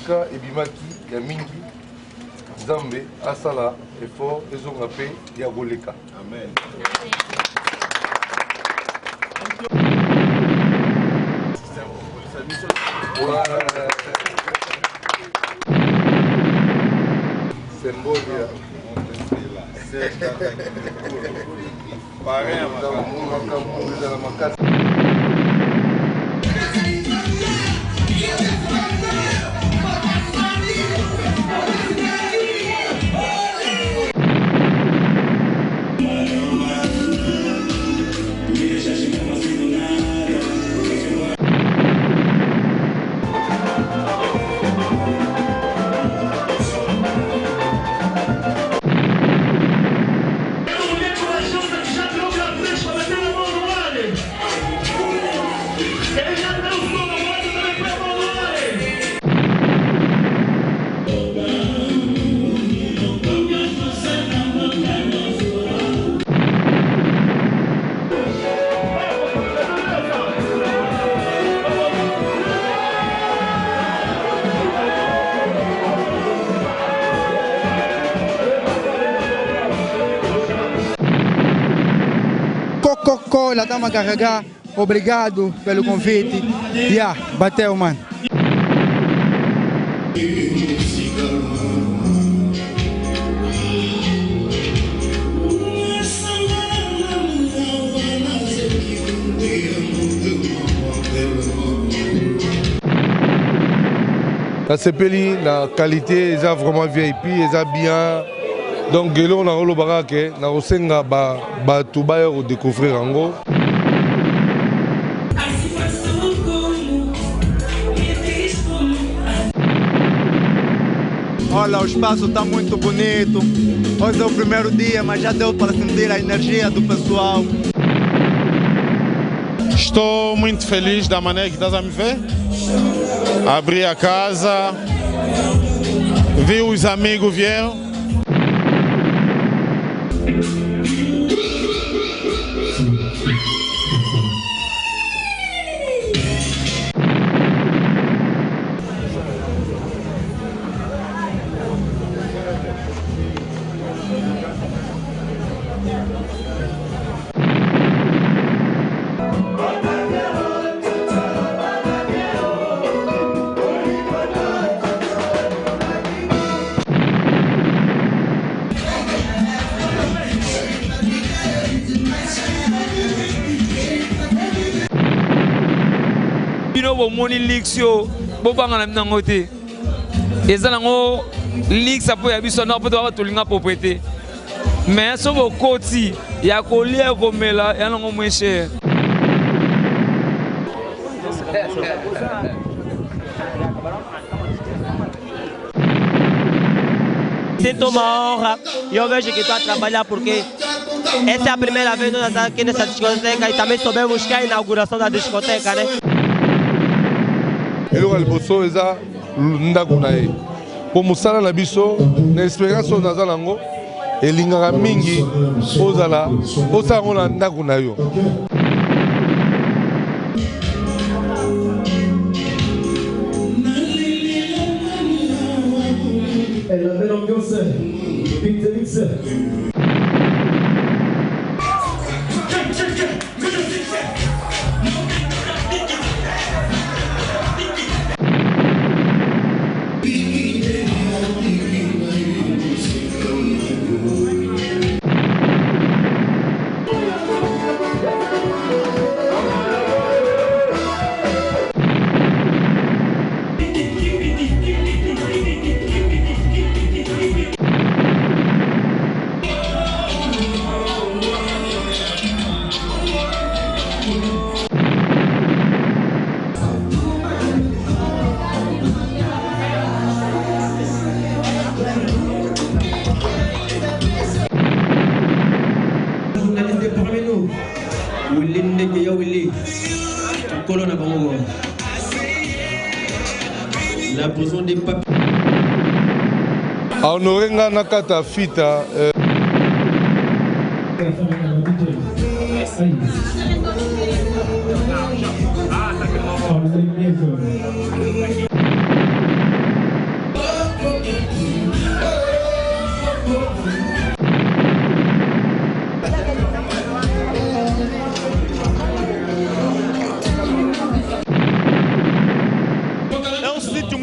esika ebimaki ya mingi Nzambe asala effort ezonga pe ya koleka. Amen. Symbole ya Coco, la dama Carragá, obrigado pelo convite. Yeah, bateu, mano. La sepeli, la qualité, ils ont vraiment VIP, ils ont bien. Donc, on a le barake, on a aussi découvrir en gros. Olha, o espaço está muito bonito. Hoje é o primeiro dia, mas já deu para sentir a energia do pessoal. Estou muito feliz da maneira que estás a me ver. Abri a casa, vi os amigos vieram. Moni leaks yo bobanga na nango te ezala ngo leaks apo ya biso na poto ba tolinga propriété mais so bokoti ya kolia komela ya nango moins cher. Sinto uma honra e eu vejo que estou a trabalhar porque essa é a primeira vez que nós estamos aqui nessa discoteca e também soubemos que é a inauguração da discoteca, né? Eloko liboso eza ndako na ye po mosala na biso na expérience oyo naza nango elingaka mingi osala yango na ndako na yo. La prison des papiers. Honoré ngana kata fita.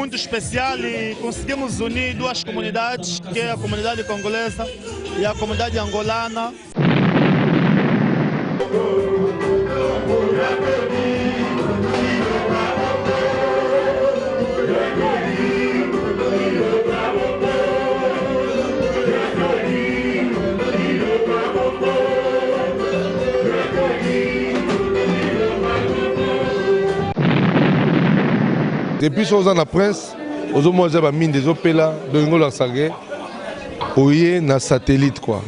muito especial e conseguimos unir duas comunidades, que é a comunidade congolesa e a comunidade angolana. Depuis que on a prince, on a mangé la mine des opélas, de l'Angola Sagé, pour y aller satellite quoi.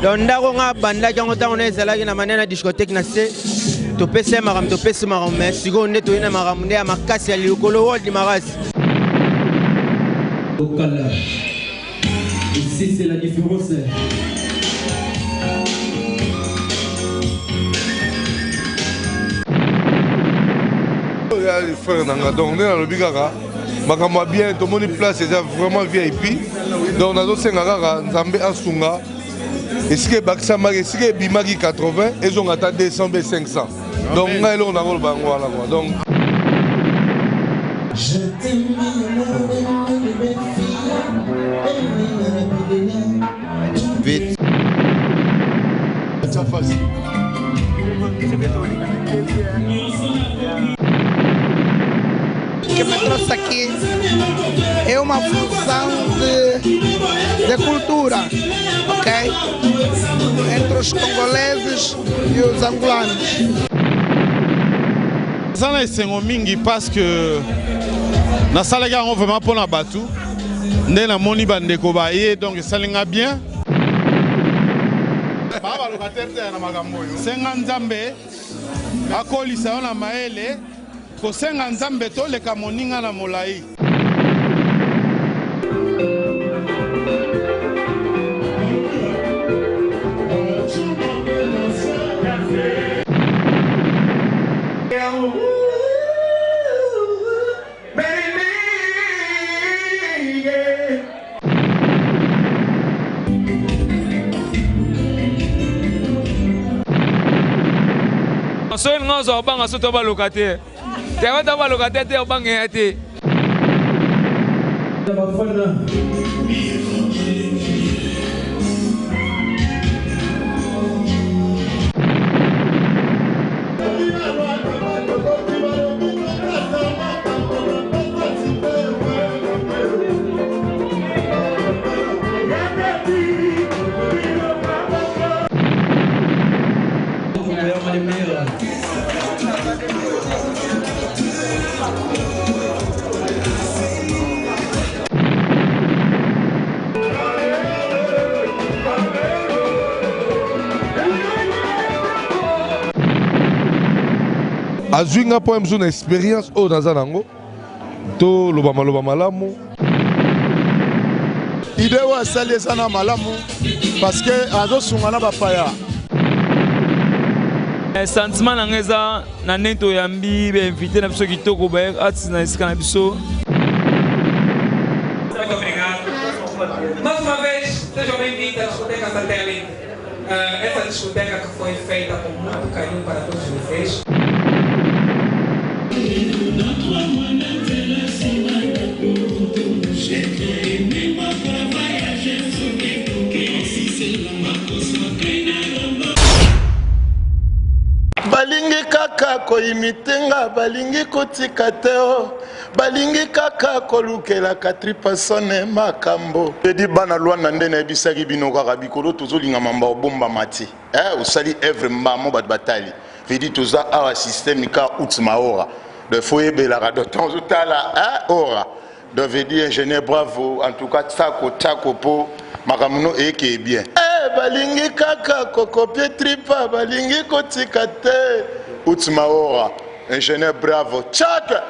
Donc ndako nga banda jango tango na ezalaki na manena discothèque na se topesa maram mais siko nde toyina maram nde ya makasi ya likolo wodi makasi. Ici c'est la différence. Les frères nanga donc on est dans le bigara. Makamwa bien tout le monde place c'est vraiment VIP. Donc on a d'autres ngara nzambe asunga. Est-ce que Baksamari, est-ce que Bimagi 80 et ils ont atteint 200 et 500. Donc, on a le bango là. Donc, vite. Ça facile. O que me trouxe aqui é uma fusão de cultura, ok? Entre os congoleses e os angolanos. Zana esengo mingi parce que na salega on vraiment pour na batu nde na moni bandeko ba ye donc salinga bien baba locataire na makambo yo senga nzambe akolisa yo na maele ko senga nzambe to leka moninga na molai. Soy no so bang aso to ba locataire. Te va ta ba locataire te bang ete. Azwinga po mzo na expérience o dans zanango to loba malamu. Idée wa sali sana malamu parce que azo sungana bapaya. Sentiment na ngeza na nento yambi be invité na biso kitoko ba artiste na esika na biso. Muito obrigado. Mais uma vez, sejam bem-vindos à discoteca Satélite. Essa discoteca que foi feita com muito carinho para todos vocês. Balingi kaka koimitenga balingi kotika teo balingi kaka kolukela 4 personnes makambo edi bana lwana ndene bisaki bino kaka bikolo tozolinga mamba obomba mati usali evre mbamo bat batali vedi toza awa système nika utmaora de foyer belaka de temps otala ora de vedi ingénieur bravo en tout cas tako po makamuno eke bien balingi kaka kokopie tripa balingi kotika te utmaora ingénieur bravo tchak.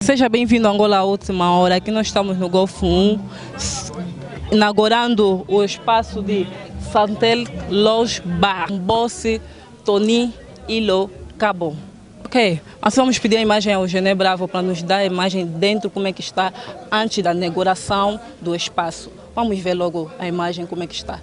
Seja bem-vindo a Angola à Última Hora. Aqui nós estamos no Golfo 1, inaugurando o espaço de Santel Lounge Bar, Boss Tony Ilo Cabo. Ok, nós vamos pedir a imagem ao Gené Bravo para nos dar a imagem dentro, como é que está antes da inauguração do espaço. Vamos ver logo a imagem como é que está.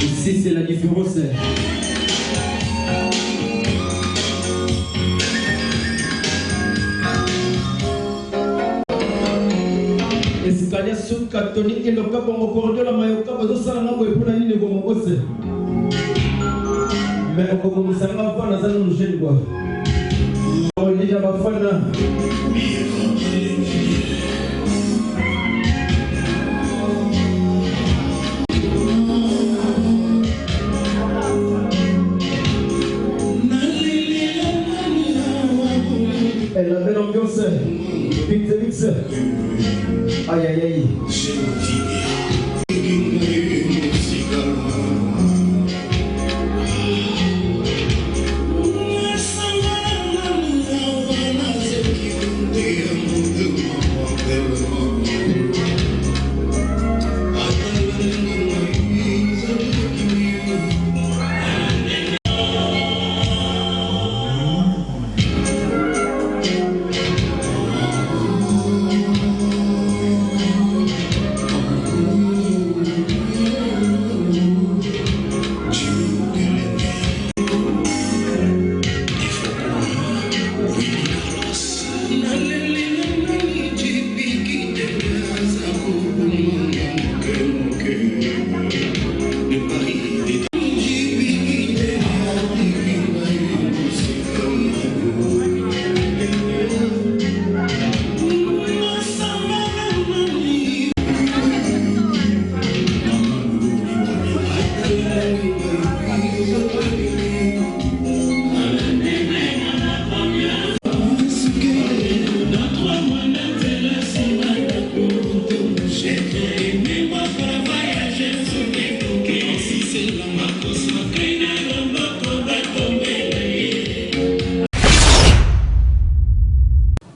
Ici c'est la différence. Escalier sud catholique et le cap en corridor la mayoka bazo sala ngambo epona nini ko mokose. Mais ko musanga fa na zalo mjeni kwa. On dit ba fana. La belle ambiance, Pixelix, aïe aïe aïe.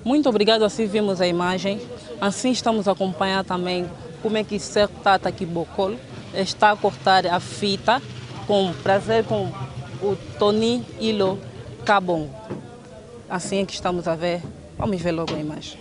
Muito obrigado, assim vimos a imagem. Assim estamos a acompanhar também como é que Ser Tata Kibokol está a cortar a fita com prazer com o Tony Ilo Cabo. Assim é que estamos a ver. Vamos ver logo a imagem.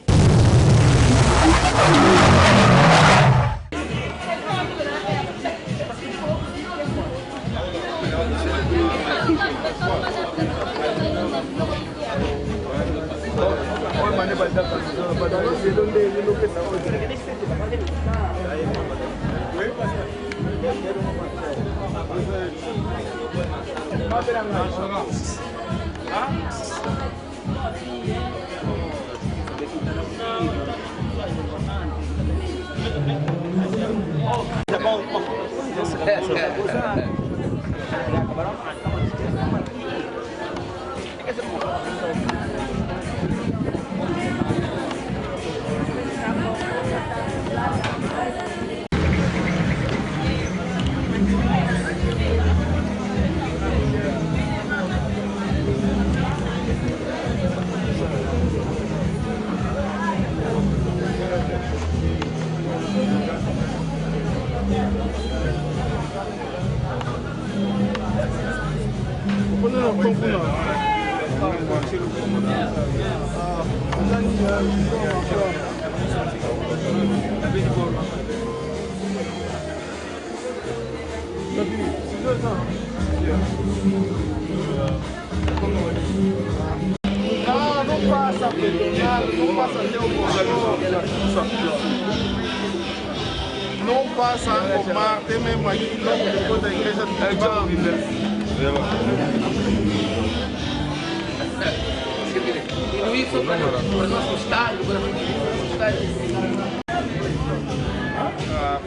Não passa a mar, tem mesmo aqui logo depois da igreja do Tibá. diminuir só para nosso estádio, para o estádio.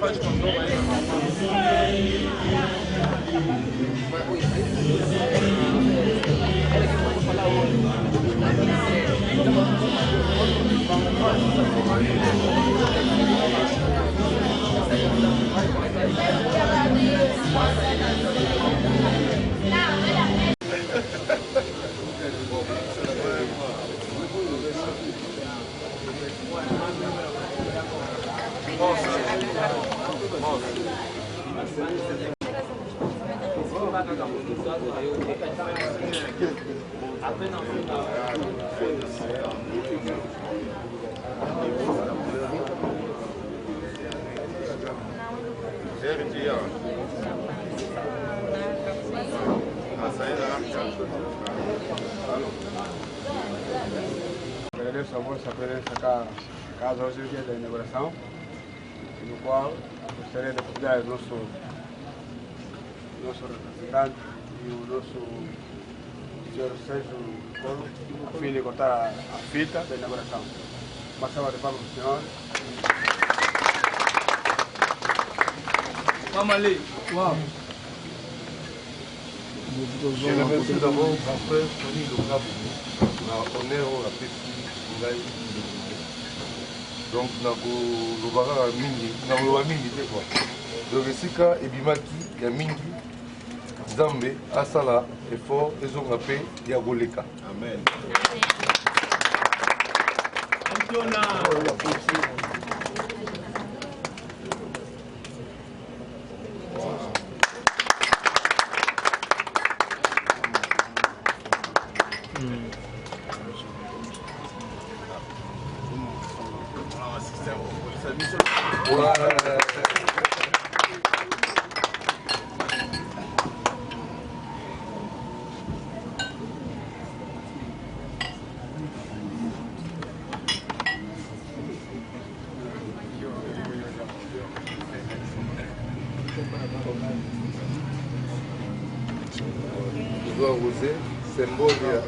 Faz controle aí. Agradeço a vossa presença cá, casa hoje é o dia da inauguração, no qual gostaria de convidar o nosso representante e o nosso senhor Sérgio Colo, a fim de cortar a fita da inauguração. Uma salva de palmas para o senhor. Vamos ali. Uau. Je remercie d'abord mon frère Tony Lokabu, na honneur la petite ngai. Donc nakolobaka mingi, nakoloba mingi te quoi. Donc esika ebimaki ya mingi, Nzambe asala effort ezonga pe ya koleka. Amen. Edouard Rosé, symbole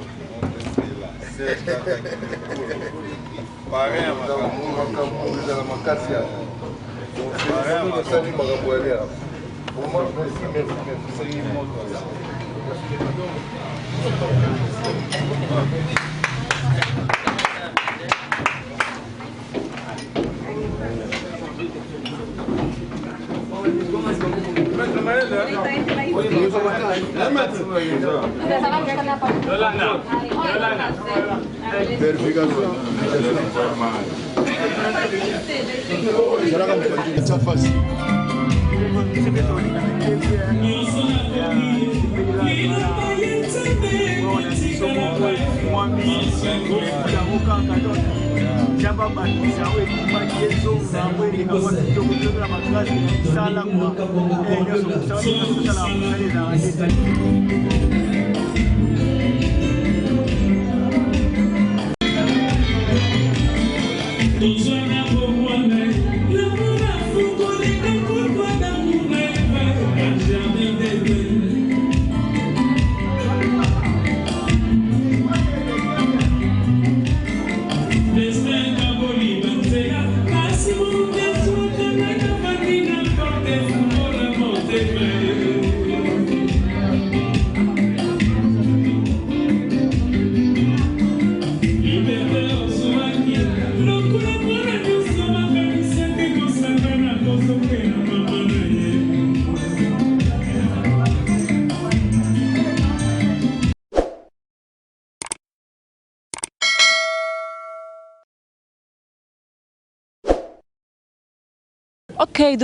Ok,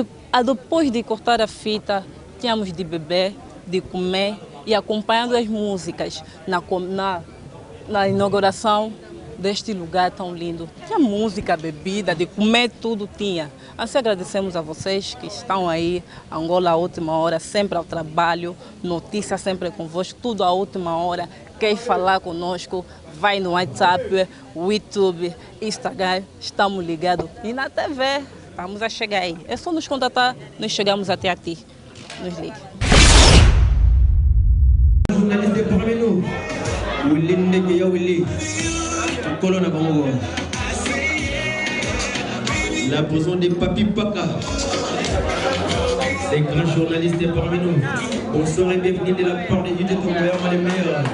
depois de cortar a fita, tínhamos de beber, de comer e acompanhando as músicas na inauguração deste lugar tão lindo. Tinha música, bebida, de comer, tudo tinha. Assim agradecemos a vocês que estão aí, Angola à última hora, sempre ao trabalho, notícia sempre convosco, tudo à última hora. Quer falar conosco, vai no WhatsApp, YouTube, Instagram, estamos ligados. E na TV, vamos a chegar aí. É só nos contatar, nós chegamos até a ti. Nos ligue. Journaliste parmi nous, Willy Ndege Willy. Colonne à Bango. La boson des Papi Paka. Les grands journalistes parmi nous. Bonsoir et bienvenue de la part des DJ Tomboyeur, les meilleurs.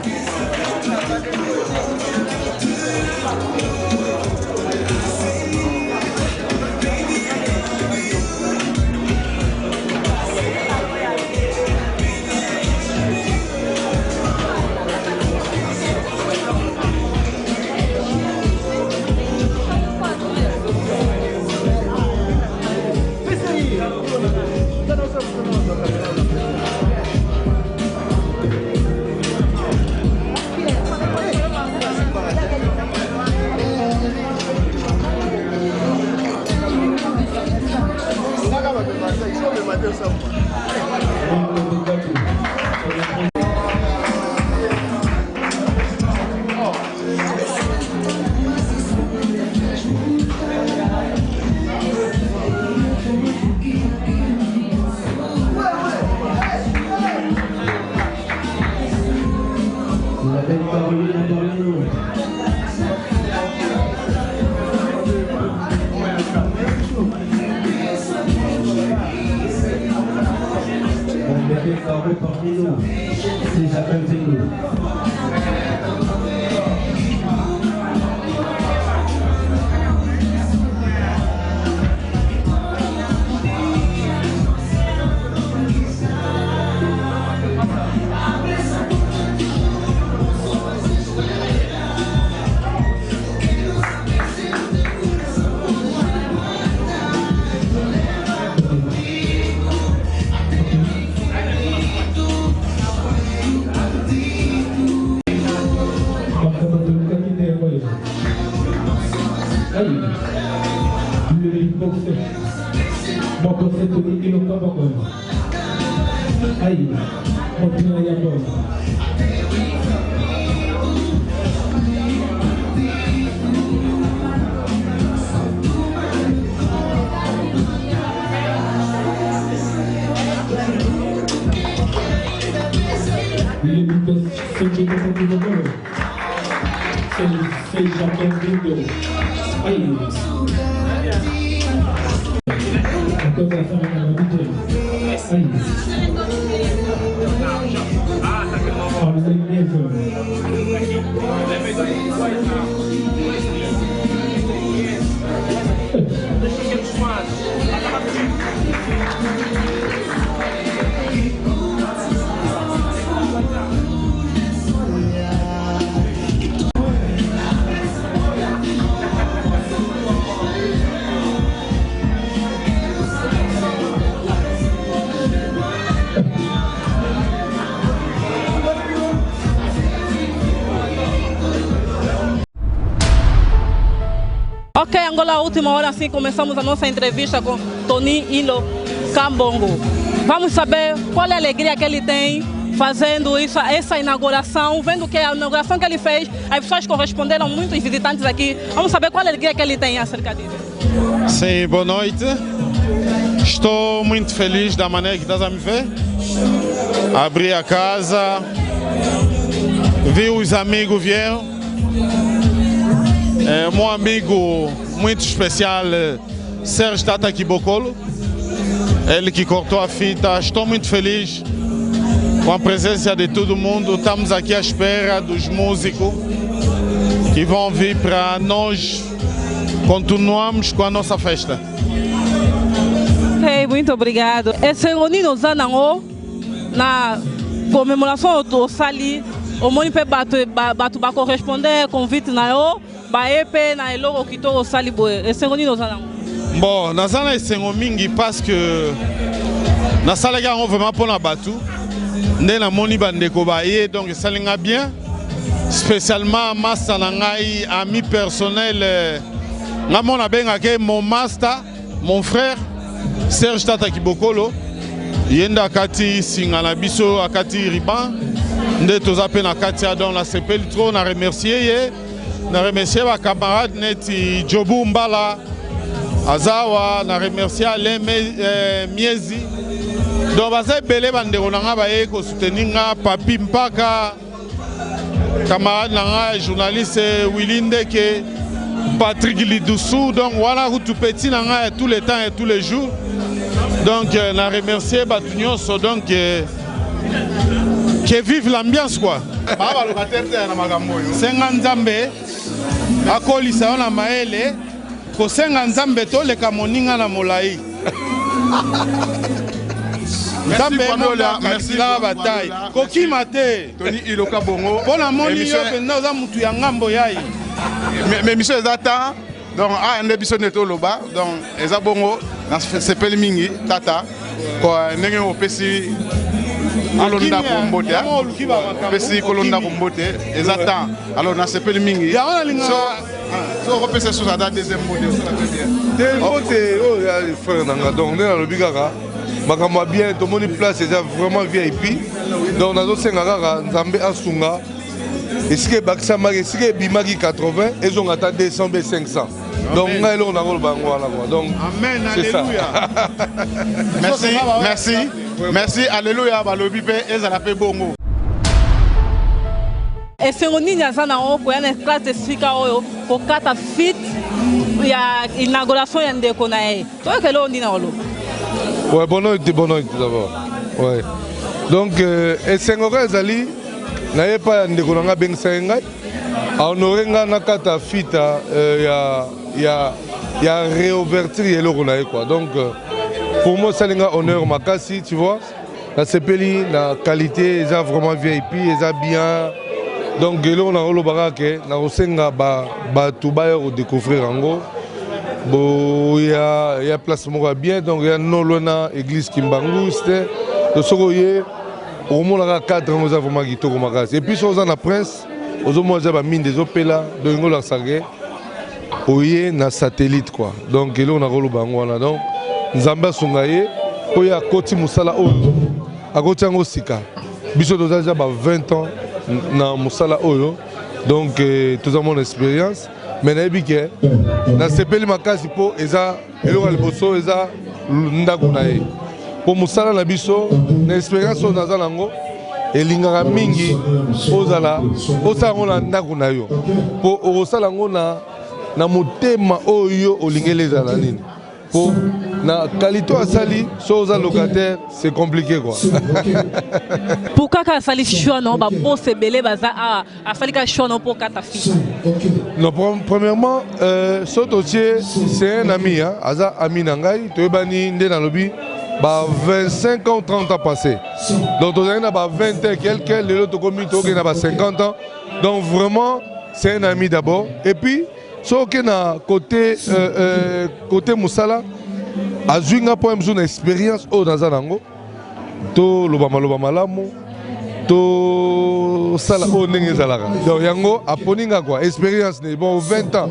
Ok, Angola, a última hora, assim começamos a nossa entrevista com Tony Ilo Kambongo. Vamos saber qual é a alegria que ele tem fazendo isso, essa inauguração, vendo que a inauguração que ele fez, as pessoas corresponderam muito, os visitantes aqui. Vamos saber qual é a alegria que ele tem acerca disso. Sim, boa noite. Estou muito feliz da maneira que estás a me ver. Abri a casa, vi os amigos vieram. Meu amigo muito especial, Sérgio Tata Kibokolo, ele que cortou a fita. Estou muito feliz com a presença de todo mundo. Estamos aqui à espera dos músicos que vão vir para nós continuarmos com a nossa festa. Ok, muito obrigado. Esse Onino Zanango, na comemoração do Sali, o Monipe Batu vai corresponder convite na eu. Baepe na eloko kitoko sali boye esengo nini ozana bon nazana esengo mingi parce que nasalaki yango vraiment mpona bato nde namoni bandeko baye donc esalinga bien spécialement master na ngai ami personnel nga mona bengaki mon master mon frère Serge Tata Kibokolo ye nde akati singa na biso akati riban nde toza mpe na kati ya donc nasepeli trop na remercier ye. Na remercier ma camarade neti Jobu Mbala Azawa, na remercier Alain Miezi. Donc baza belé bandeko nanga baye ko soutenir nga Papi Mpaka camarade nanga journaliste Willy Ndeke, Patrick Lidoussou, donc voilà où tout petit nanga tous les temps et tous les jours. Donc on a remercié Batunion, donc qui vive l'ambiance quoi. Senga Nzambe, akolisa na maele, ko senga Nzambe to le kamoninga na molai. Merci la bataille. Koki mate. Tony Iloka Bongo. Bon amoni yo penda za mutu ya ngambo yai. Mais monsieur ezata donc a ande biso neto loba donc eza bongo na sepeli mingi tata ko ndenge opesi alonda ko mbote. Opesi kolonda ko mbote ezata alors na sepeli mingi. Ya wana linga so repese sur la deuxième mbote ça la bien. Des mbote oh ya frère nanga donc na lobi kaka makamwa bien to moni place eza vraiment VIP donc nazo senga kaka Nzambe asunga esike bakisa maki esike bimaki 80 ezonga ta 200 be 500 donc ngai lo na koloba ngwana quoi donc amen alléluia. Merci alléluia balobi pe ezala pe bongo. esengo nini aza nango koya na classe esika oyo kokata fit ya inauguration ya ndeko na ye toyokele oyo ndina oloba. Ouais, bonne nuit d'abord. Ouais. Donc, esengo ka ezali na ye pa ndeko nanga bengisa ngai honorer nga na kata fita ya réouverture eloko na ye quoi. Donc pour moi ça linga honneur makasi, tu vois. La sepeli la qualité eza vraiment VIP, eza bien. Donc eloko na olobaka ke na osenga ba tuba yo découvrir ango. Bon, il y a place bien, donc il y a non église Kimbangu, c'était le sogoye, au moins la 4 ans, vous avez vraiment quitté comme magasin. Et puis, sur la prince, aux hommes, vous avez mis des opélas, de la sagé, oui, na satellite quoi. Donc, il y a un rôle bangwana. Donc, nous avons songaye, il y a Koti Moussala Oyo, à Koti Angosika. Biso nous avons 20 ans na Moussala Oyo, donc tout ça mon expérience. Mais na sepeli makasi po eza eloko liboso eza ndako na ye po mosala na biso na expérience oyo naza nango elingaka mingi osala yango na ndako na yo po okosala yango na motema oyo olingeli ezala nini po na qualité asali so oza locataire c'est compliqué quoi. Pourquoi ka asali choix non ba boss ebele baza asali ka choix non pour kata fi. Non, premièrement Sototier c'est un ami hein, aza ami nangai toyebani nde na lobi ba 25 ans 30 ans passés. Donc on a ba 20 ans quelques les autres commis toke na ba 50 ans. Donc vraiment c'est un ami d'abord et puis so que na côté Moussala azwinga po mzu na expérience o dans zanango to loba malamu to sala o ndenge zalaka donc yango aponinga quoi expérience ne bon 20 ans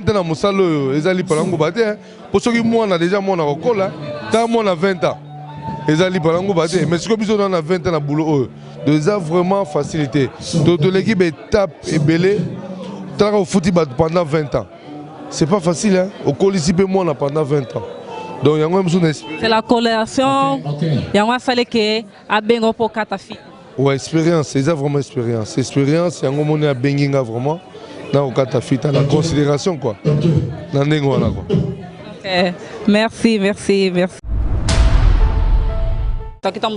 na Moussala ezali palango bate po soki mwana déjà mwana kokola ta mwana 20 ans ezali palango bate mais siko biso na 20 ans na boulot o déjà vraiment facilité to l'équipe étape et belé au foot pendant 20 ans. C'est pas facile, hein? Au Colisée, moi, pendant 20 ans. Donc, il y a une c'est la coloration. Il y a un fallait que à Bengo pour Katafi. Ouais, expérience, c'est vraiment expérience. Expérience, il y a un moment à Benginga vraiment. Dans le Katafi, dans la considération, quoi. Dans le quoi. Merci.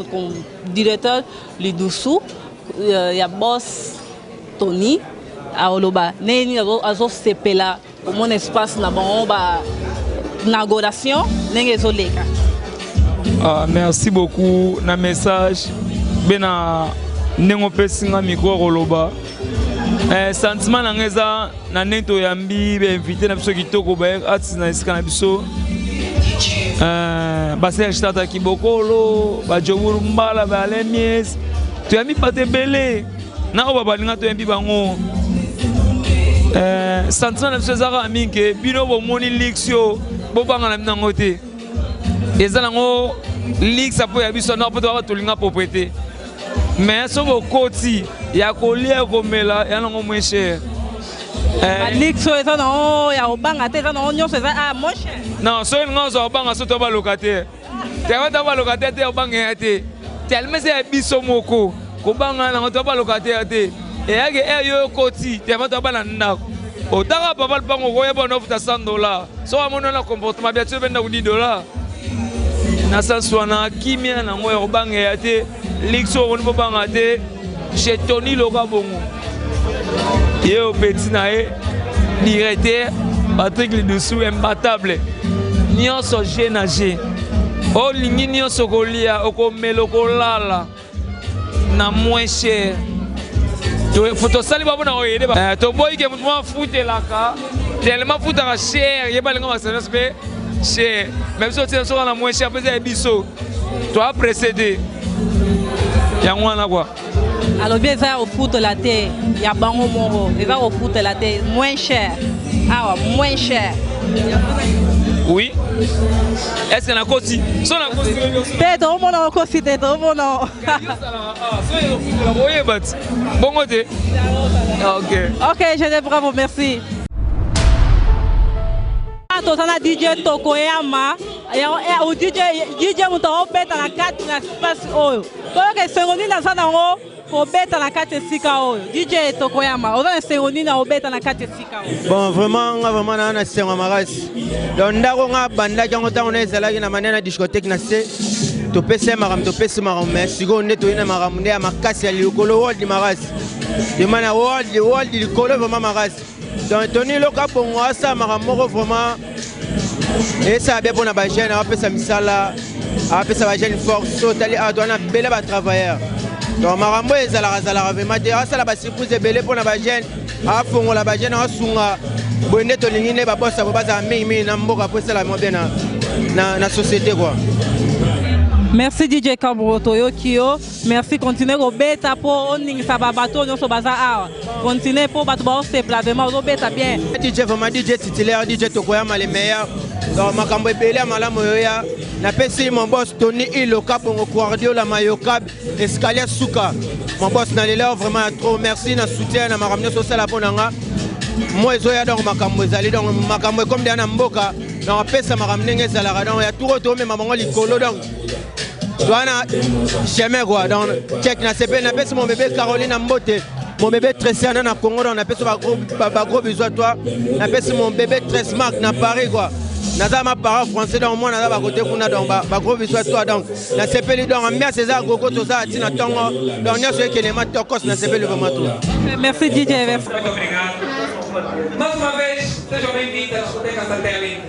Comme directeur Lidoussou, il y a boss Tony. Aoloba neni azo sepela au mon espace na bon ba inauguration nenge zoleka. Merci beaucoup na message bena nengo pesinga micro roloba sentiment na ngeza na neto yambi be invité na biso kitoko ba atina esika na biso ba Serge Tata Kibokolo ba Joburu Mbala ba Lemies to yambi pate belé na oba balinga to yambi bango sentiment na César Aminke bino bo moni lixio bo banga na nango te ezala ngo lix apo ya biso na po to tolinga propriété mais so bo koti ya kolia komela ya nango moins cher lixio ezala no ya obanga te ezala no nyonso ezala moins cher non so ngo zo obanga so to ba locataire te wa ba locataire te obanga ya te tellement c'est biso moko ko banga na to ba locataire te eyaki yo koti te bato bana ndako otaka papa lupango koyeba na ofuta $100 so amona na comportement bien tu benda $10 na sanswana kimia na ngoyo bange ya te lixo on po banga te chez Tony Loka bongo yo petit na e directeur Patrick le dessous imbattable nyonso génagé o lingi nyonso kolia okomela okolala na moins cher to sali babo na oyede ba to boy ke mutu fute laka tellement futaka cher yeba lenga ma service pe cher même si tu es na moins cher peut être biso to a précédé ya ngwana quoi alors bien ça au foot la terre il y a bango moro il va au foot la terre moins cher ah moins cher oui est-ce que na kosi so na kosi peut-être au monde na kosi peut-être au monde bon côté ok je te bravo merci tozana DJ Tokoyama o DJ mutu obeta na kati na space oyo toyoka esengo nini aza nango kobeta na kati esika oyo DJ Tokoyama oza na esengo nini obeta na kati esika oyo bon vraiment naa na esengo makasi donc ndako nga bandaki yango ntango na ezalaki na manene ya discothèque na se topesi makambo mais sikoyo nde toyina makambo nde ya makasi ya likolo world makasi demana world likolo vraiment makasi donc Tony Loka bongo asala makambo moko vraiment esala bien mpona bajeune apesa misala apesa bajeune force otali awa twana bele batravailleur donc makambo ezalaka vraiment te asala basurprise ebele mpona bajeune afongola bajeune asunga boye nde tolingi nde babosa bo bazala mingimingi na mboka po esala mo bien na société quoi. Merci DJ Kabro Toyokio. Merci continuer au bêta pour oningisa babato nyonso baza awa. Continuer pour bato ba se vraiment au bêta bien. DJ vraiment DJ titulaire DJ Tokoyama les meilleurs. Donc makambo ebele malamu yoya. Na pesi mon boss Tony Loka bongo Guardiola la Mayoka escalier Souka. Mon boss na lelo vraiment trop merci na soutien na makambo social la ponanga. Moi ezoya donc makambo ezali donc makambo comme dia na mboka. Donc pesa makambo ndenge ezalaka donc ya tout retourner mamango likolo donc Douana chemin quoi donc check na CP na pesi mon bébé Caroline Mbote mon bébé Tressé na Congo on a pesi ba gros besoin toi na pesi mon bébé Tress Mark na Paris quoi naza ma parent français donc moi naza ba côté kuna donc ba gros besoin toi donc na CP donc bien César Gogo to ça tina tongo donc nyoso ekelema tokos na CP vraiment tout. Merci DJ. Muito obrigado. Mais uma vez sejam bem-vindos à discoteca Satélite.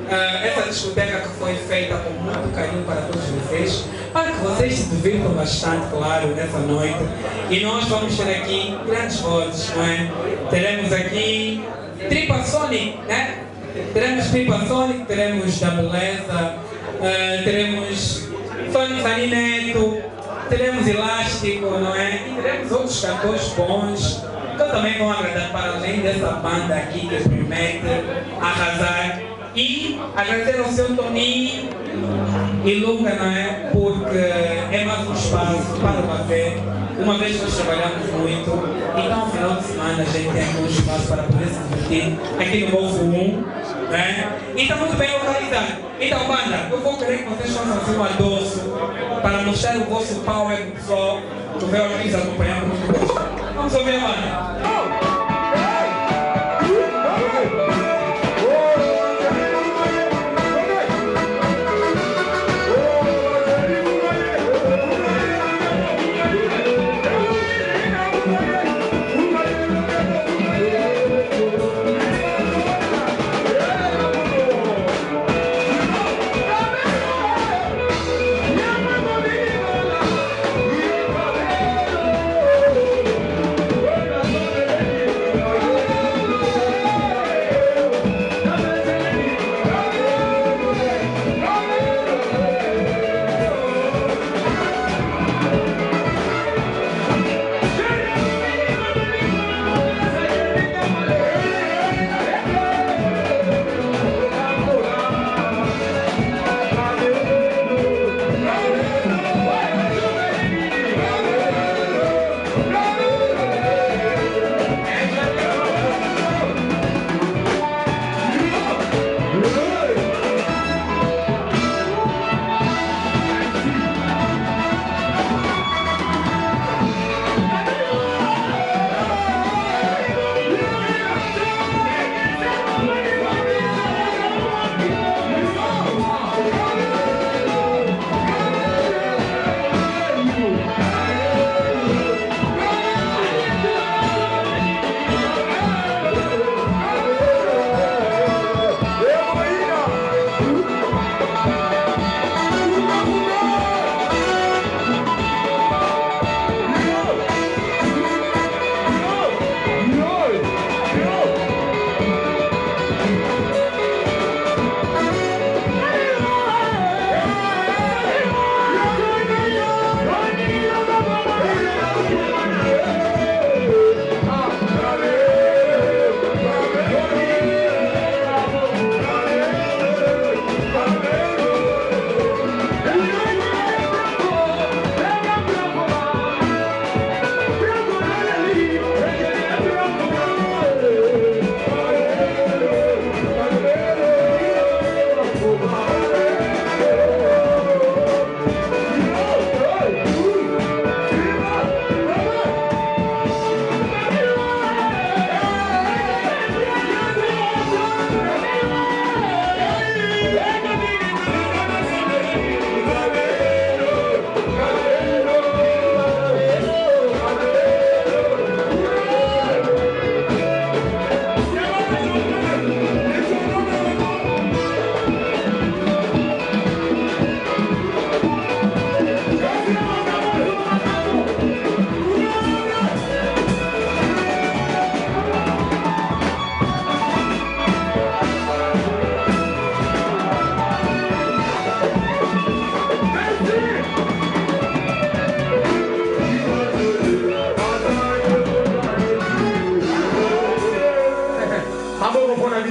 Essa discoteca que foi feita com muito carinho para todos vocês, para que vocês se divirtam bastante, claro, nessa noite. E nós vamos ter aqui grandes vozes, não é? Teremos aqui Tripa Sonic, né? Teremos Tripa Sonic, teremos Da Beleza, teremos Sani Neto, teremos Elástico, não é? E teremos outros cantores bons que também vão agradar para além dessa banda aqui que promete arrasar. E agradecer ao seu Tony e Luca, não é? Porque é mais um espaço para o café. Uma vez nós trabalhamos muito, então no final de semana a gente tem aqui um espaço para poder se divertir aqui no Golfo 1, né? E está muito bem localizado. Então, banda, eu vou querer que vocês façam assim um adoço para mostrar o vosso power pro pessoal que veio aqui nos acompanhar com muito gosto. Vamos ouvir a banda.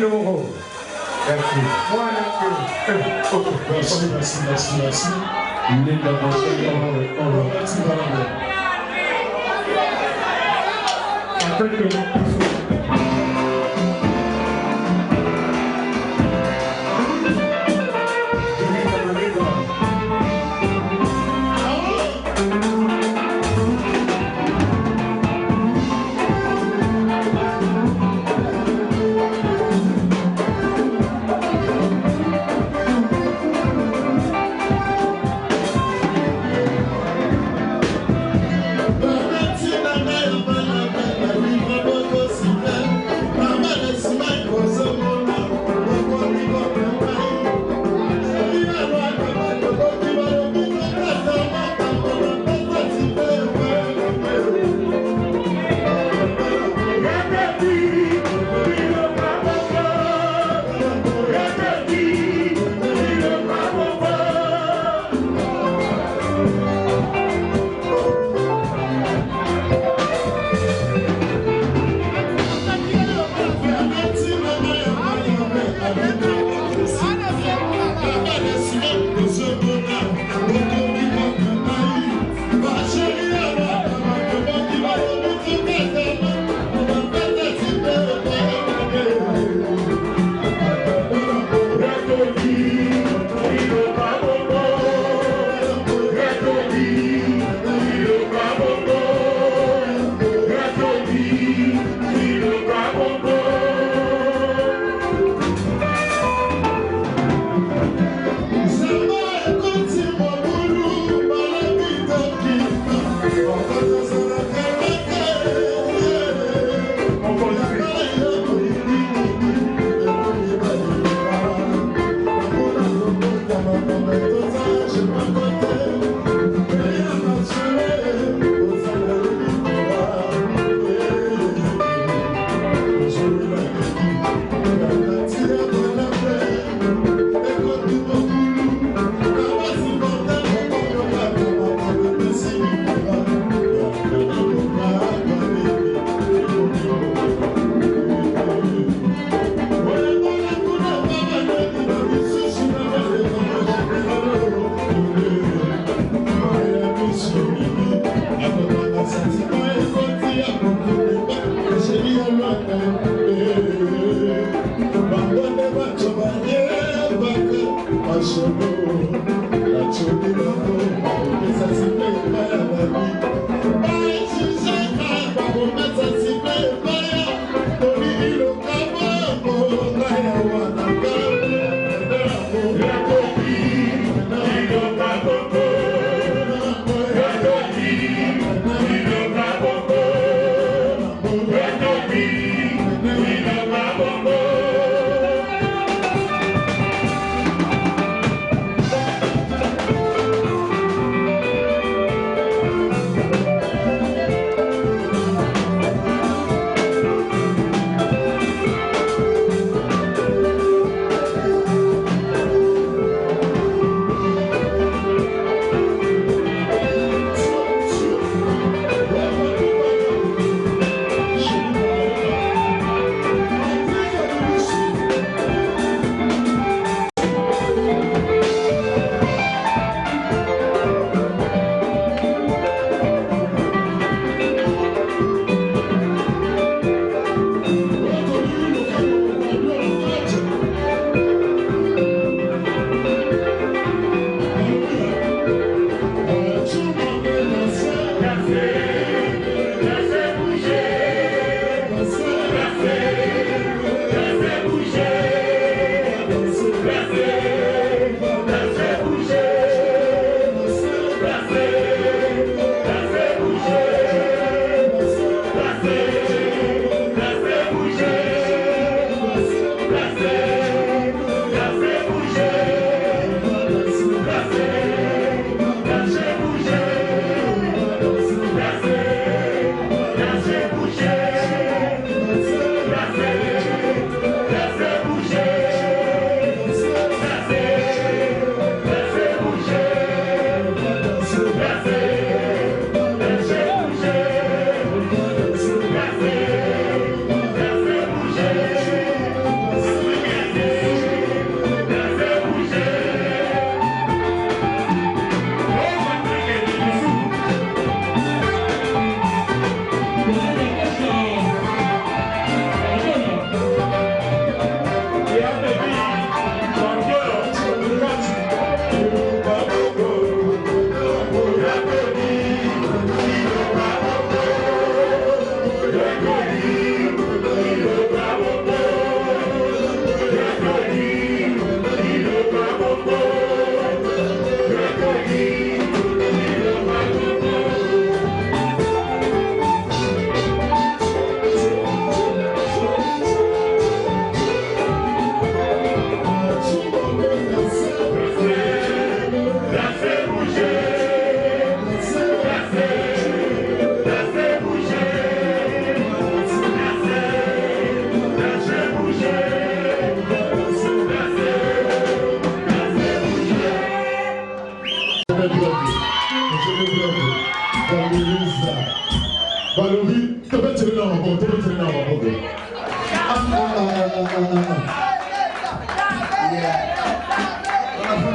000 euros. Merci. Merci. Il est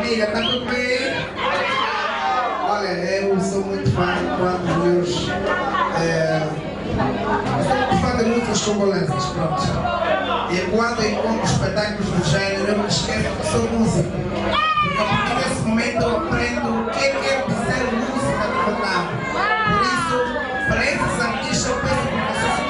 família, tá tudo bem? Olha, eu sou muito fã de meus... sou muito fã de músicas congolesas, pronto. E quando encontro espetáculos do gênero, eu me esqueço que sou músico. Porque a partir desse momento eu aprendo o que é ser música de verdade. Por isso, para esses artistas, eu peço que vocês se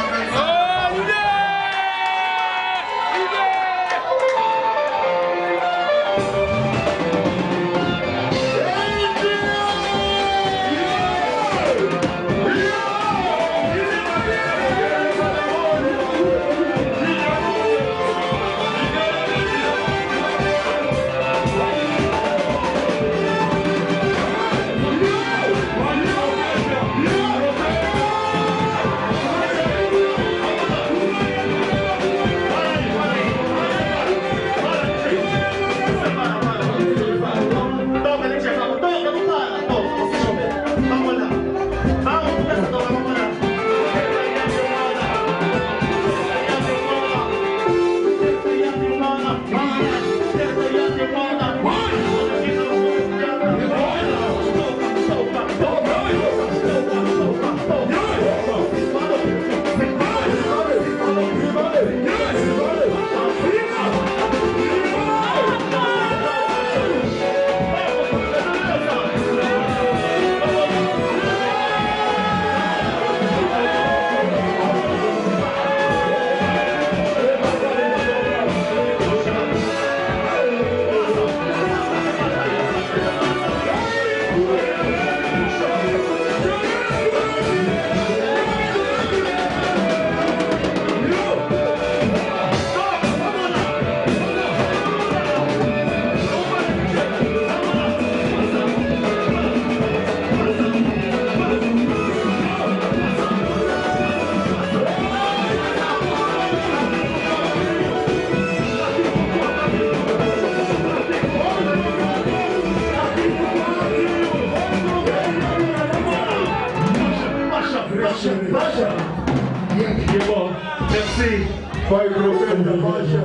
Merci. Vai profeta, baixa.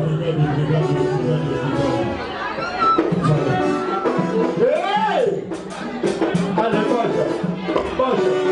Ei! Allez, baixa. Baixa.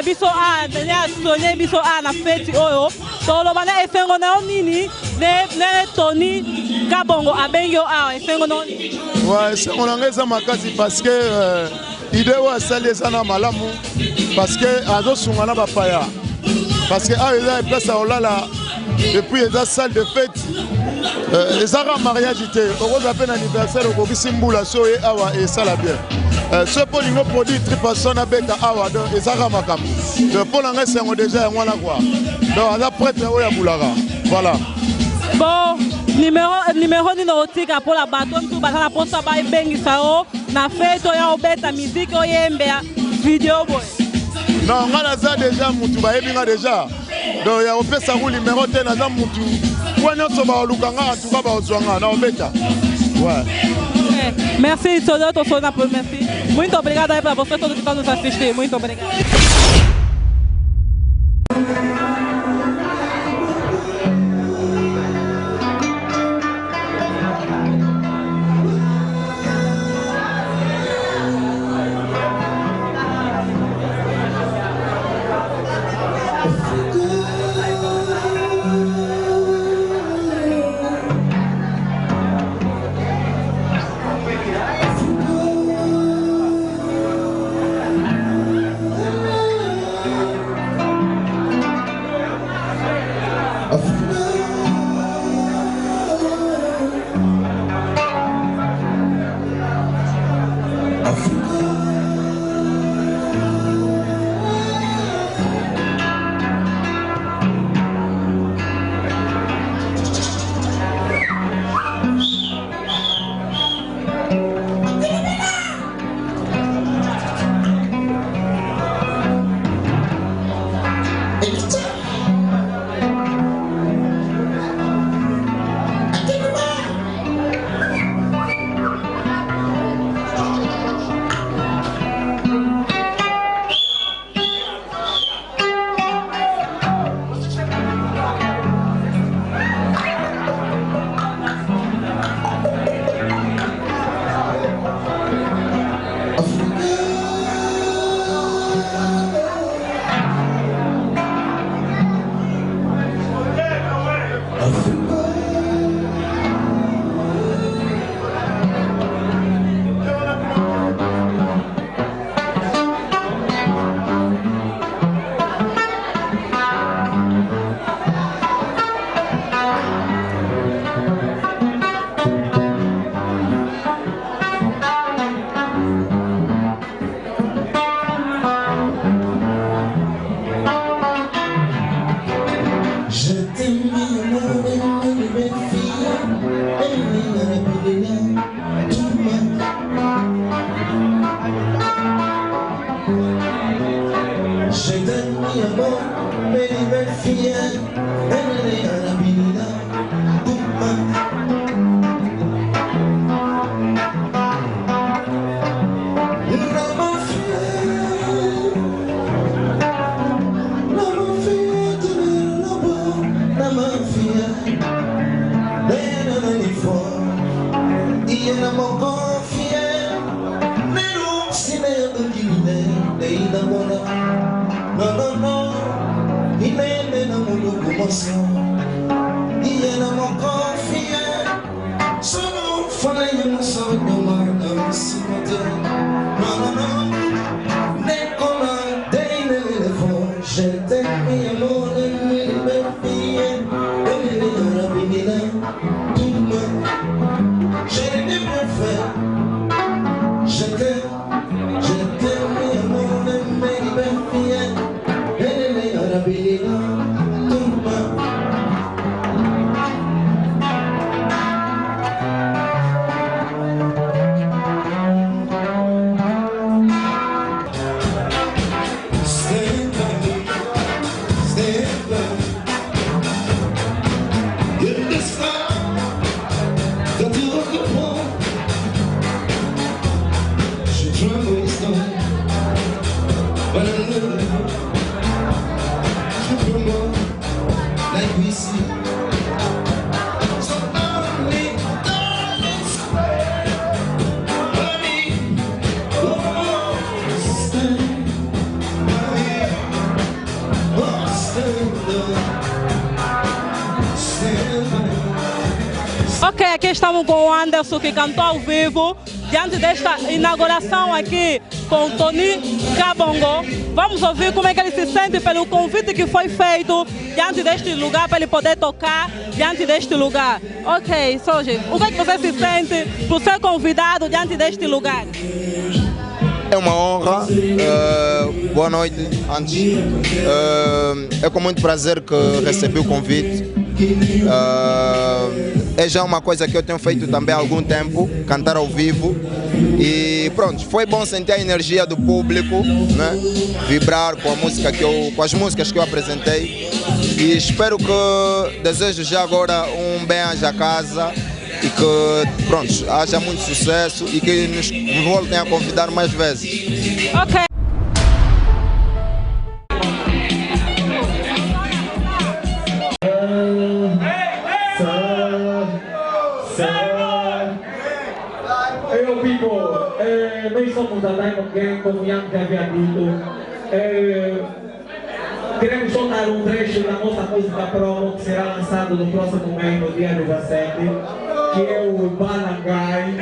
biso a sonné biso a na fête oyo toloba na esengo na nini ne Tony Kabongo abengi a esengo na nini ouais esengo na ngeza makasi parce que idée wa sali sana malamu parce que azosunga na bapaya parce que a eza place à olala depuis eza salle de fête ezaka mariage te okoza pe na anniversaire okokisi mbula so ye awa esala bien so mpo lingo produit tripason abeta awa donc ezaka makambo donc mpo na ngai esengo déjà yango wana kua donc aza prêtre oyo abulaka voilà bon numéro nini otika mpola bato mtu baza na mposa babengisa yo na fete oya obeta miziki oyembea video boye non ngai naza déjà mutu bayebi nga déjà donc ya kopesa ku numéro te naza mutu kwa nyonso baoluka nga en tout cas baozwa nga na obeta ouais. Merci, merci. Muito obrigada para você todos que estão nos assistindo. Muito obrigada. Ok, aqui estamos com o Anderson, que cantou ao vivo, diante desta inauguração aqui com o Tony Kabongo. Vamos ouvir como é que ele se sente pelo convite que foi feito diante deste lugar, para ele poder tocar diante deste lugar. Ok, Soji, o que é que você se sente por ser convidado diante deste lugar? É uma honra, boa noite antes. É com muito prazer que recebi o convite. É já uma coisa que eu tenho feito também há algum tempo, cantar ao vivo. E pronto, foi bom sentir a energia do público, né? Vibrar com a música com as músicas que eu apresentei. E espero que, desejo já agora um bem-aja à casa. E que, pronto, haja muito sucesso e que nos voltem a convidar mais vezes. Ok. Eu people, nós somos da Diamond Gang, como o Ian já havia dito. Queremos soltar um trecho da nossa música promo que será lançado no próximo mês, no dia 17, que é o Balangai.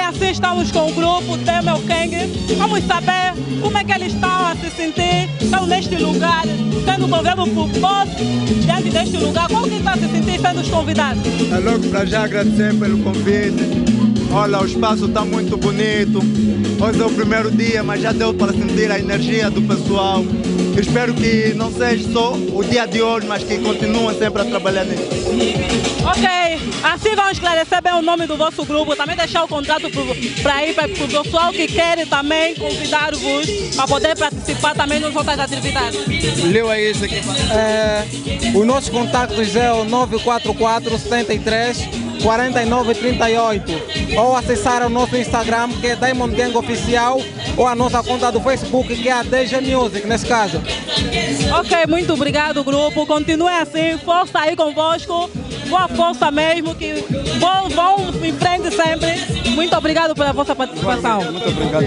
Assim estamos com o grupo Demel Gang. Vamos saber como é que eles estão a se sentir, estão neste lugar, sendo convidados por todos diante deste lugar. Como que está a se sentir sendo os convidados? Logo para já agradecer pelo convite. Olha, o espaço está muito bonito. Hoje é o primeiro dia, mas já deu para sentir a energia do pessoal. Espero que não seja só o dia de hoje, mas que continuem sempre a trabalhar nisso. Ok, assim vão esclarecer bem o nome do vosso grupo, também deixar o contrato para ir para o pessoal que quer também convidar-vos para poder participar também nas outras atividades. Leu aí isso aqui. Os nossos contatos é o 944 73 49 38 ou acessar o nosso Instagram, que é Diamond Gang Oficial, ou a nossa conta do Facebook, que é a DG Music, nesse caso. Ok, muito obrigado, grupo. Continue assim, força aí convosco, boa força mesmo, que vão em frente sempre. Muito obrigado pela vossa participação. Muito obrigado.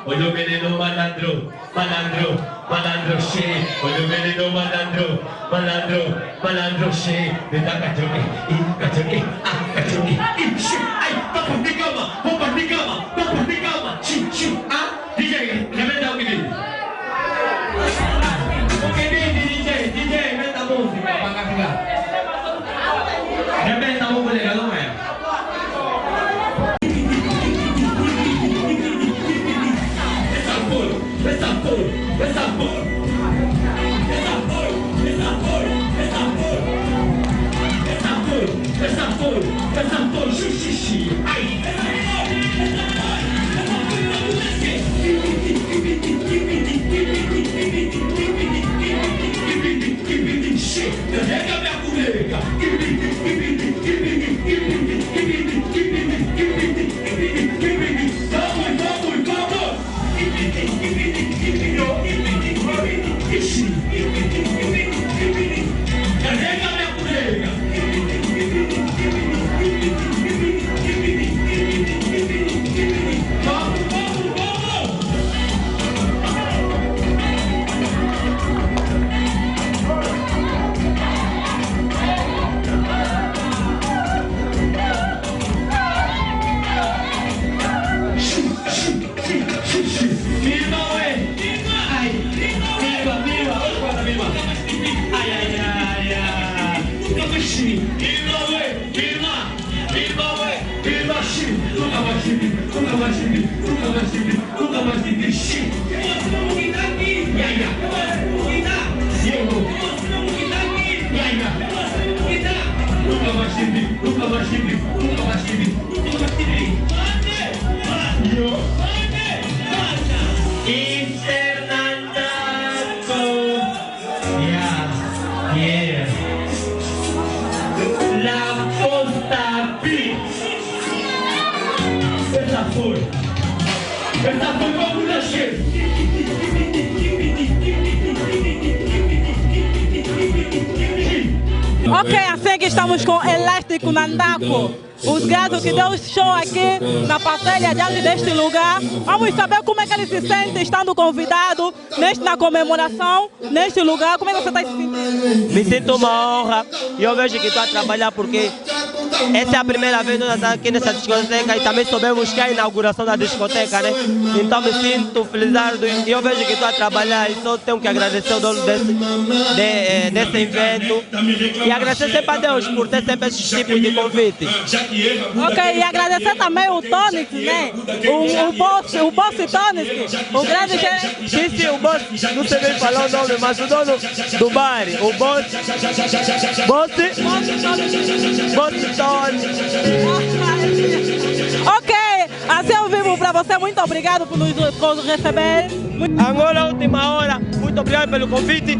Olha o menino malandro, malandro, malandro cheio. Olha o menino malandro, malandro, malandro cheio. Me dá cachorro, cachorro, cachorro, cheio. Ai, vou partir cama, vou partir cama, vou partir cama. Chiu, DJ, levanta o que vem. O que vem, DJ, meta a música para carregar. Levanta a música, não é? Ok, assim que estamos com Elástico Nandaco, os gatos que deu show aqui na pastelha diante deste lugar. Vamos saber como é que ele se sente estando convidado na comemoração, neste lugar. Como é que você está se sentindo? Me sinto uma honra e eu vejo que estou a trabalhar porque essa é a primeira vez que nós estamos aqui nessa discoteca e também soubemos que é a inauguração da discoteca, né? Então me sinto felizardo e eu vejo que estou a trabalhar e só tenho que agradecer o dono desse evento e agradecer sempre a Deus por ter sempre esse tipo de convite. Ok, e agradecer também o Tonic, né? O boss Tonic, o grande chefe. Sim, o boss, não sei bem falar o nome, mas o dono do bar, o boss Tonic. Ok, assim ao vivo para você, muito obrigado por nos receber. Agora, última hora, muito obrigado pelo convite.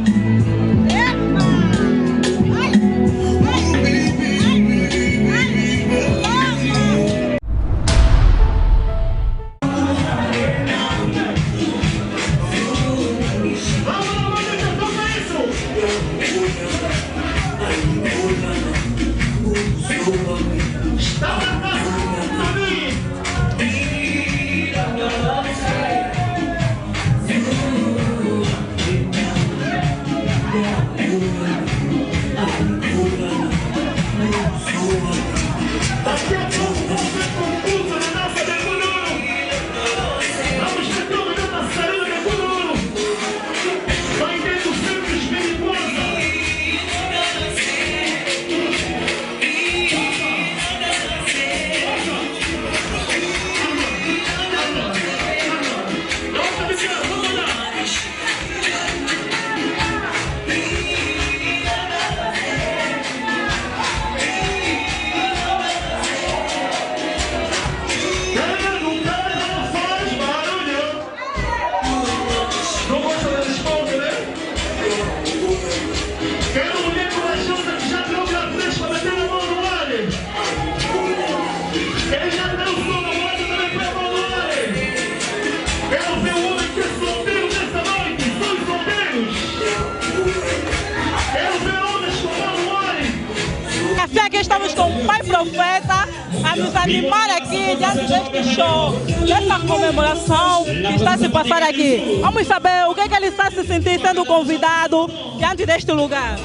Estamos com o Pai Profeta a nos animar aqui diante deste show, desta comemoração que está a se passar aqui. Vamos saber o que ele está se sentindo sendo convidado diante deste lugar.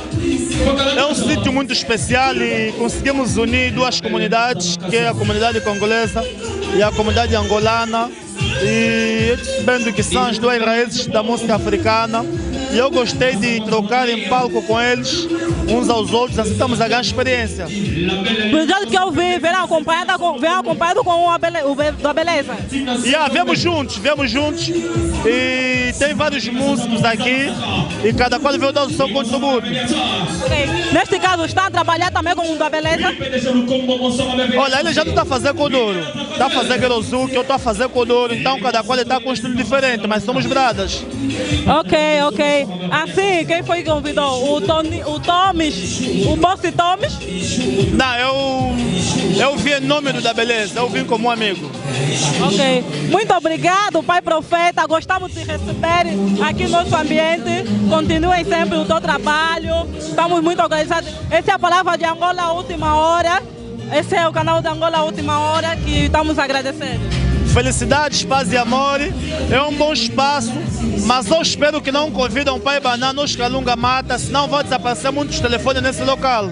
É um sítio muito especial e conseguimos unir duas comunidades, que é a comunidade congolesa e a comunidade angolana. E vendo que são as duas raízes da música africana. E eu gostei de trocar em palco com eles, uns aos outros, assim estamos a ganhar experiência. Do jeito que eu vi, vieram acompanhado com o da Beleza. Viemos juntos. E tem vários músicos aqui e cada qual veio dar o seu contributo. Okay. Neste caso, está a trabalhar também com o da Beleza? Olha, ele já não está a fazer Kuduro, está a fazer Gerozuki, eu estou a fazer Kuduro, então cada qual está com um estilo diferente, mas somos bradas. Ok. Assim, quem foi que convidou? O Tomis? O boss Tomis? Não, eu vi em nome do da Beleza, eu vim como um amigo. Ok. Muito obrigado, Pai Profeta. Gostamos de receber aqui no nosso ambiente. Continuem sempre o seu trabalho. Estamos muito organizados. Essa é a palavra de Angola Última Hora. Esse é o canal de Angola Última Hora que estamos agradecendo. Felicidades, paz e amor. É um bom espaço, mas eu espero que não convidam o Pai Banana nos Calunga Mata, senão vão desaparecer muitos telefones nesse local.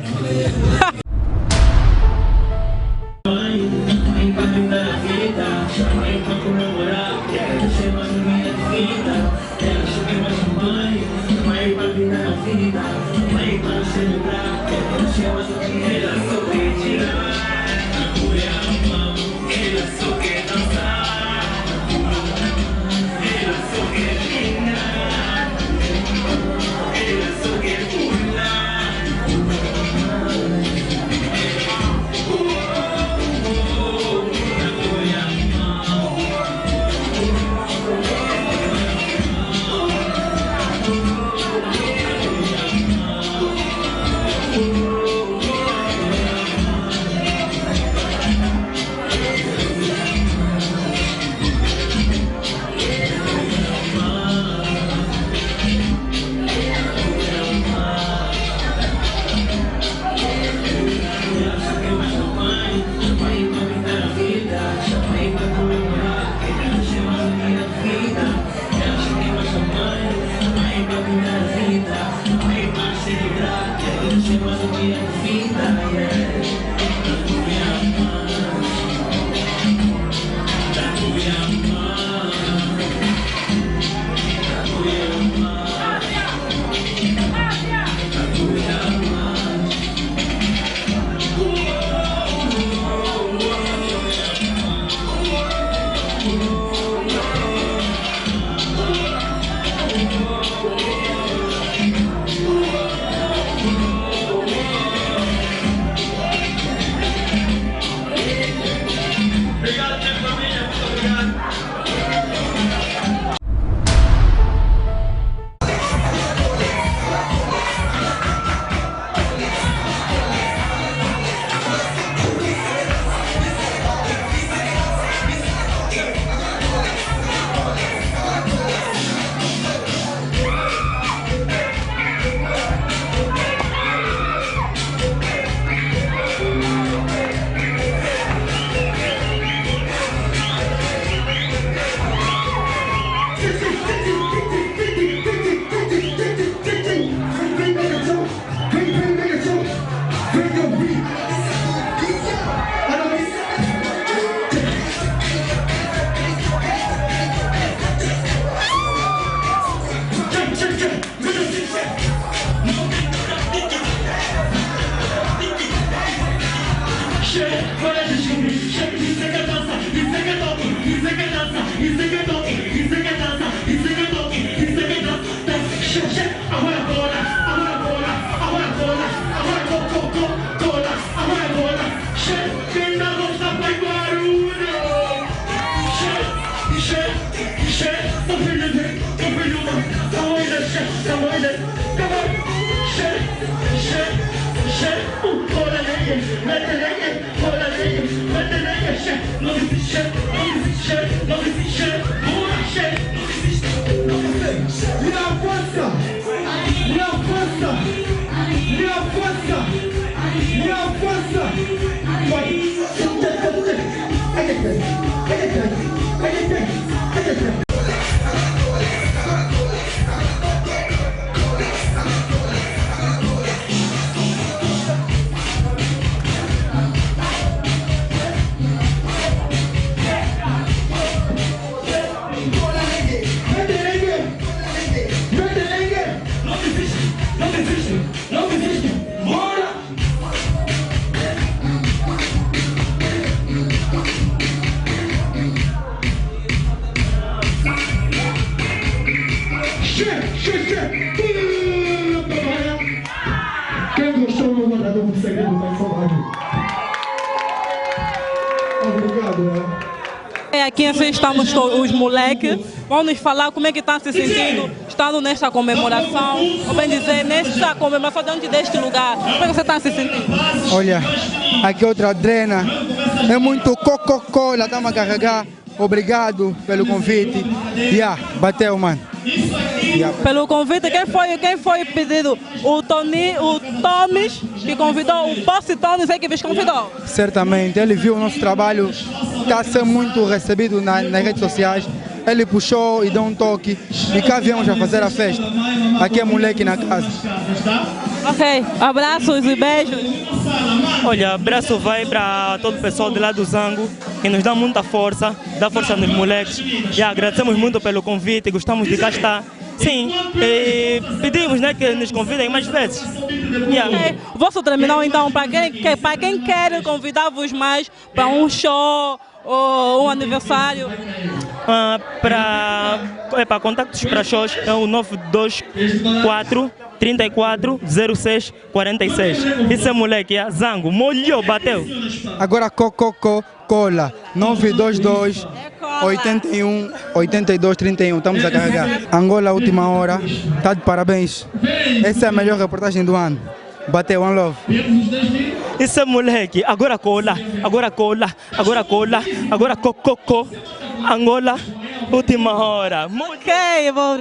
Aqui assim estamos com os moleques, vão nos falar como é que estão se sentindo estando nesta comemoração, ou bem dizer, nesta comemoração diante deste lugar, como é que você está se sentindo? Olha, aqui outra drena, é muito Coca-Cola, estamos a carregar, obrigado pelo convite, bateu, mano. Pelo convite, quem foi pedido? O Tomis, que convidou, o Boss Tonis é que vos convidou? Certamente, ele viu o nosso trabalho, está sendo muito recebido nas redes sociais, ele puxou e deu um toque, e cá viemos a fazer a festa, aqui é moleque na casa. Ok, abraços e beijos. Olha, abraço vai para todo o pessoal de lá do Zango, que nos dá muita força, dá força nos moleques. E agradecemos muito pelo convite, gostamos de cá estar. Sim, e pedimos, né, que nos convidem mais vezes. Okay. Vosso terminal então, para quem quer convidar-vos mais para um show ou um aniversário? Para contactos para shows é o 924 34 06 46. Isso é moleque, Zango, molhou, bateu. Agora Coca-Cola, 922 81 82 31, estamos a carregar. Angola, última hora, está de parabéns. Essa é a melhor reportagem do ano. Bateu, one love. Isso é moleque, agora cola, agora cola, agora cola, agora coco, Angola, última hora. Ok, bom.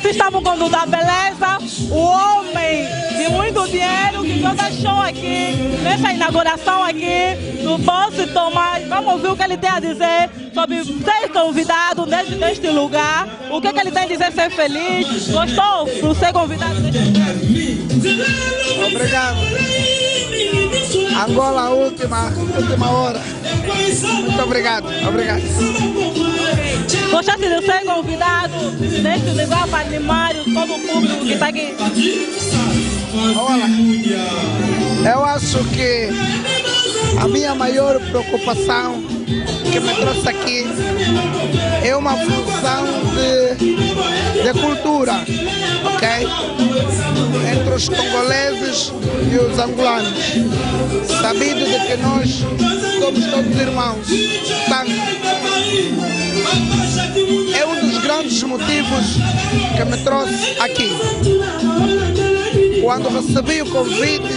Estamos com o da beleza, o homem de muito dinheiro que toda show aqui, nessa inauguração aqui do Poço Tomás. Vamos ouvir o que ele tem a dizer sobre ser convidado neste lugar. O que ele tem a dizer, ser feliz. Gostou por ser convidado neste lugar? Obrigado. Angola, última hora. Muito obrigado. Gostaste de ser convidado neste lugar para animar todo o público que está aqui? Olha, eu acho que a minha maior preocupação que me trouxe aqui é uma função de cultura, ok? Entre os congoleses e os angolanos. Sabido de que nós somos todos irmãos. Portanto, é um dos grandes motivos que me trouxe aqui. Quando recebi o convite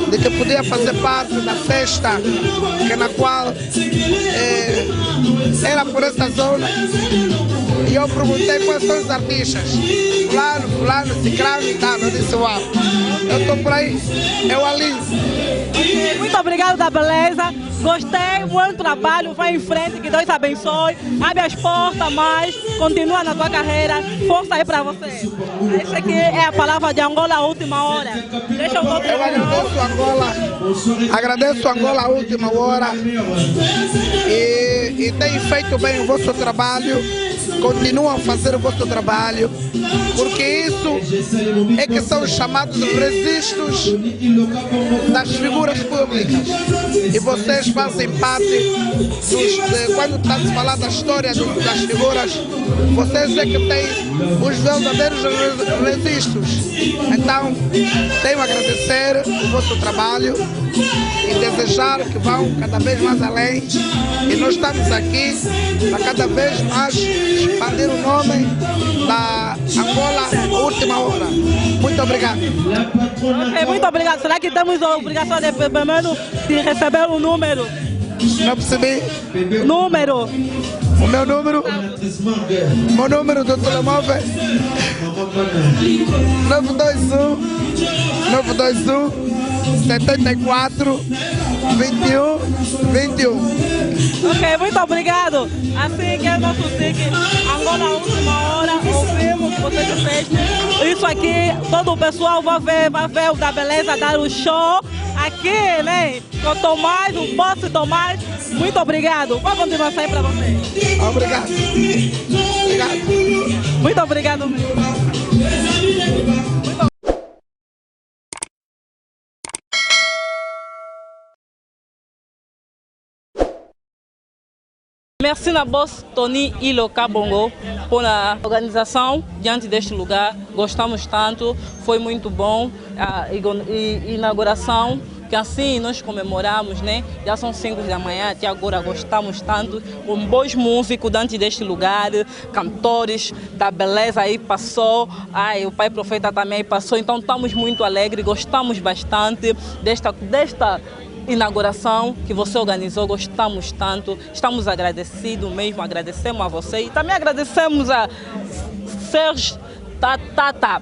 de que podia fazer parte da festa que na qual era por essa zona, e eu perguntei quais são os artistas, fulano, ciclano e tal. Eu disse, uau, eu estou por aí, eu ali. Muito obrigado da beleza, gostei muito do trabalho, vai em frente, que Deus abençoe, abre as portas mais, continua na tua carreira, força aí para você. Essa aqui é a palavra de Angola à última hora. Deixa eu agradeço Angola à última hora e tem feito bem o vosso trabalho, continuam a fazer o vosso trabalho, porque isso é que são os chamados registros das figuras públicas. E vocês fazem parte quando está a se falar da história das figuras, vocês é que têm os verdadeiros registros. Então, tenho a agradecer o vosso trabalho e desejar que vão cada vez mais além. E nós estamos aqui para cada vez mais expandir o nome da Angola Última Hora. Muito obrigado. Okay, muito obrigado. Será que temos a obrigação de primeiro de receber o número? Não percebi. Número. O meu número? Meu número do telemóvel? 921 74 21 21. Ok, muito obrigado. Assim que é o nosso SIC, Angola Última Hora, ouvimos que você fez. Isso aqui, todo o pessoal vai ver o da beleza dar o show aqui, né? Com o Tomás, o Boss Tomás. Muito obrigado. Boa continuação aí para você. Obrigado. Obrigado. Muito obrigado mesmo. Merci na boss Tony Iloka Bongo pela organização diante deste lugar. Gostamos tanto, foi muito bom a inauguração, que assim nós comemoramos, né? Já são 5 da manhã, até agora gostamos tanto, com bons músicos diante deste lugar, cantores da beleza aí passou, o Pai Profeta também aí passou, então estamos muito alegres, gostamos bastante desta inauguração que você organizou, gostamos tanto, estamos agradecidos mesmo, agradecemos a você e também agradecemos a Serge Tata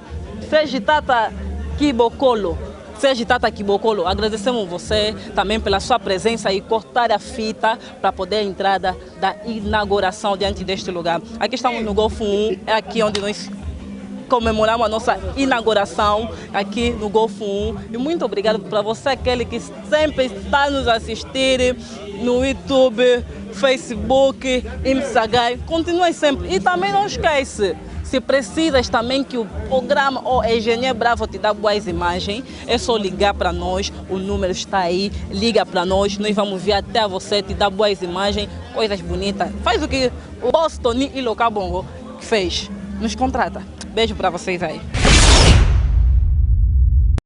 Kibokolo. Serge Tata Kibokolo, agradecemos você também pela sua presença e cortar a fita para poder a entrada da inauguração diante deste lugar. Aqui estamos no Golfo 1, é aqui onde nós comemoramos a nossa inauguração aqui no Golfo 1. E muito obrigado para você, aquele que sempre está nos assistir no YouTube, Facebook, Instagram. Continue sempre. E também não esquece, se precisas também que o programa ou Engenheiro Bravo te dá boas imagens, é só ligar para nós, o número está aí, liga para nós vamos vir até você, te dar boas imagens, coisas bonitas. Faz o que o boss Tony Iloka Bongo fez, nos contrata. Beijo para vocês aí.